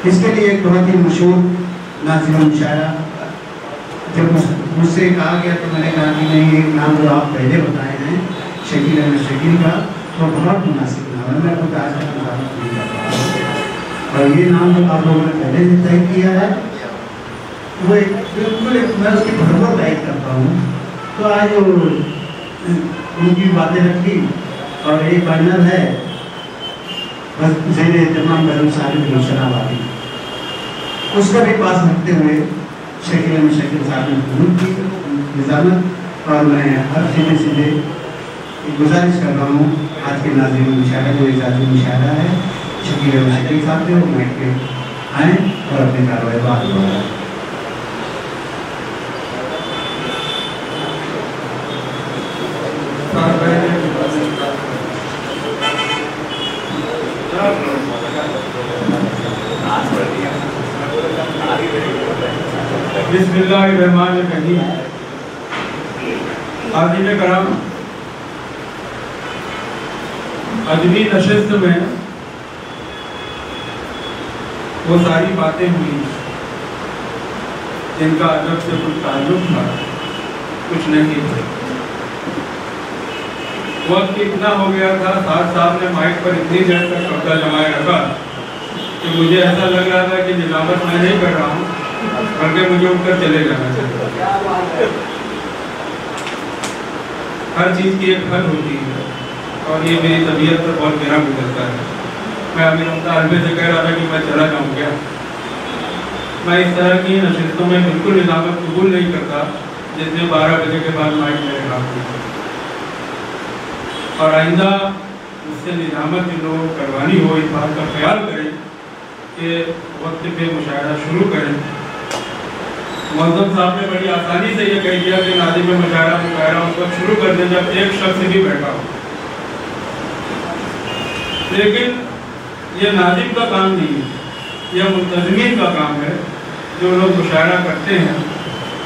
اس کے لیے ایک بہت ہی مشہور ناظم المشاعرہ جب مجھ سے کہا گیا تو میں نے کہا کہ نہیں ایک نام جو آپ پہلے بتائے ہیں شکیل احمد شکیل کا تو بہت مناسب نام ہے، میں خود آج تک مطابق نہیں کر پا اور یہ نام جو آپ لوگوں نے پہلے سے طے کیا ہے وہ بالکل میں اس کی بھرپور تائید کرتا ہوں۔ تو آج ان کی باتیں رکھی اور ایک بینر ہے بس زیر اہتمام گرم صاحب گلشن آبادی، اس کا بھی پاس رکھتے ہوئے شکیل احمد شکیل صاحب نے حکومت کی نظامت، اور میں ہر سیدھے گزارش کر رہا ہوں آج کے ناظرین المشاعرہ جو اعزازی مشاعرہ ہے شکیل احمد شکیل صاحب سے وہ بیٹھ کے آئیں اور اپنے کارروائی بات بڑھائیں۔ بسم اللہ الرحمن الرحیم۔ حاضرین کرام، ادبی نشست میں وہ ساری باتیں ہوئی جن کا ادب سے کچھ تعلق تھا، کچھ نہیں تھا۔ وقت اتنا ہو گیا تھا، ساتھ صاحب نے مائک پر اتنی دیر تک قبضہ جمائے رکھا کہ مجھے ایسا لگ رہا تھا کہ نظامت میں نہیں کر رہا ہوں بلکہ مجھے اٹھ کر چلے جانا چاہیے۔ ہر چیز کی ایک حد ہوتی ہے اور یہ میری طبیعت پر بہت گہرا گزرتا ہے۔ میں امیر ممتاز عالمی سے کہہ رہا تھا کہ میں چلا جاؤں گیا، میں اس طرح کی نشستوں میں بالکل نظامت قبول نہیں کرتا جس میں 12 بجے کے بعد مائک میرے ہاتھ میں، اور آئندہ اس سے نظامت جو لوگ کروانی ہو اس بات کا خیال کریں کہ وقت پہ مشاعرہ شروع کریں۔ موظف صاحب نے بڑی آسانی سے یہ کہہ دیا کہ ناظم مشاعرہ اس وقت شروع کر دیں جب ایک شخص بھی بیٹھا ہو، لیکن یہ ناظم کا کام نہیں ہے، یہ منتظمین کا کام ہے۔ جو لوگ مشاعرہ کرتے ہیں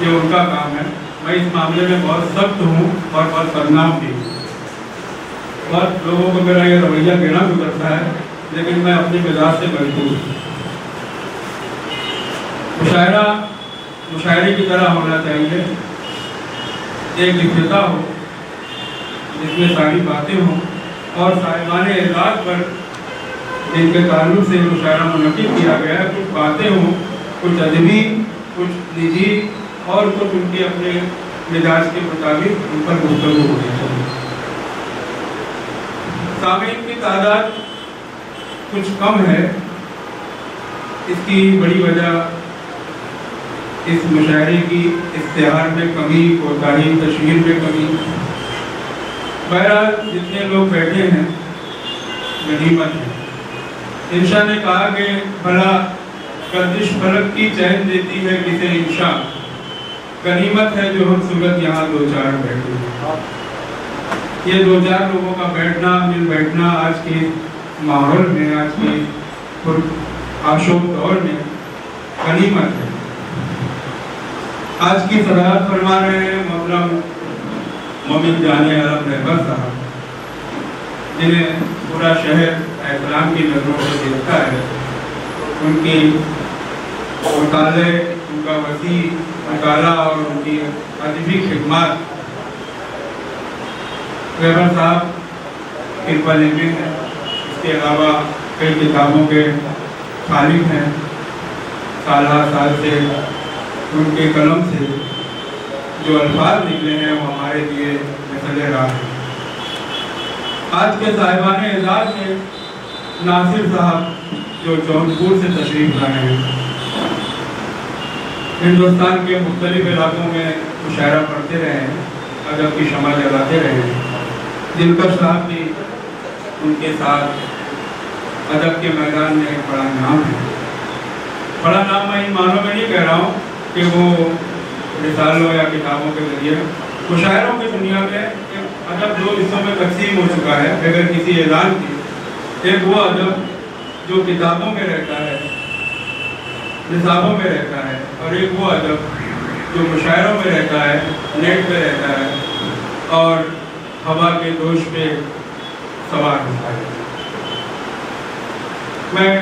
یہ ان کا کام ہے۔ میں اس معاملے میں بہت سخت ہوں اور بہت بدنام بھی ہوں۔ بہت لوگوں کو میرا یہ رویہ گہرا گزرتا ہے، لیکن میں اپنی مزاج سے مجبور ہوں۔ مشاعرہ مشاعرے کی طرح ہونا چاہیے، ایک افتتاح ہو جس میں ساری باتیں ہوں اور صاحبان اعزاز پر جن کے تعلق سے مشاعرہ منعقد کیا گیا ہے کچھ باتیں ہوں، کچھ ادبی، کچھ نجی اور کچھ ان کے اپنے مزاج کے مطابق ان پر گفتگو ہونی چاہیے۔ سامعین کی تعداد کچھ کم ہے، اس کی بڑی وجہ اس مشاعرے کی اشتہار میں کمی، کوتاہی، تشہیر میں کمی۔ بہرحال جتنے لوگ بیٹھے ہیں غنیمت ہے۔ انشاء نے کہا کہ بھلا گردش فلک کی چین دیتی ہے کسے انشاء، غنیمت ہے جو ہم صورت یہاں دو چار بیٹھے ہیں۔ یہ دو چار لوگوں کا بیٹھنا، مل بیٹھنا آج کے ماحول میں، آج کے آشوب دور میں غنیمت ہے۔ آج کی صدارت فرما رہے ہیں محترم مومن جان عرب رہبر صاحب، جنہیں پورا شہر احترام کی نظروں سے دیکھتا ہے۔ ان کی مطالعے، ان کا وسیع مطالعہ اور ان کی ادبی خدمات، رہبر صاحب کرپا لینے ہیں۔ اس کے علاوہ کئی کتابوں کے خالق ہیں، سالہ سال سے ان کے قلم سے جو الفاظ نکلے ہیں وہ ہمارے لیے مثل راہ ہیں۔ آج کے صاحبان اعزاز میں ناصر صاحب جو جونپور سے تشریف لائے ہیں، ہندوستان کے مختلف علاقوں میں مشاعرہ پڑھتے رہے ہیں، ادب کی شمع جلاتے رہے ہیں۔ دلکش صاحب بھی ان کے ساتھ ادب کے میدان میں ایک بڑا نام ہے۔ بڑا نام میں ان معنوں میں نہیں کہہ رہا ہوں کہ وہ رسالوں یا کتابوں کے ذریعے، مشاعروں کی دنیا میں ادب دو حصوں میں تقسیم ہو چکا ہے بغیر کسی اعلان کے۔ ایک وہ ادب جو کتابوں میں رہتا ہے، نصابوں میں رہتا ہے، اور ایک وہ ادب جو مشاعروں میں رہتا ہے، نیٹ پہ رہتا ہے اور ہوا کے دوش پہ سوار ہوتا ہے۔ میں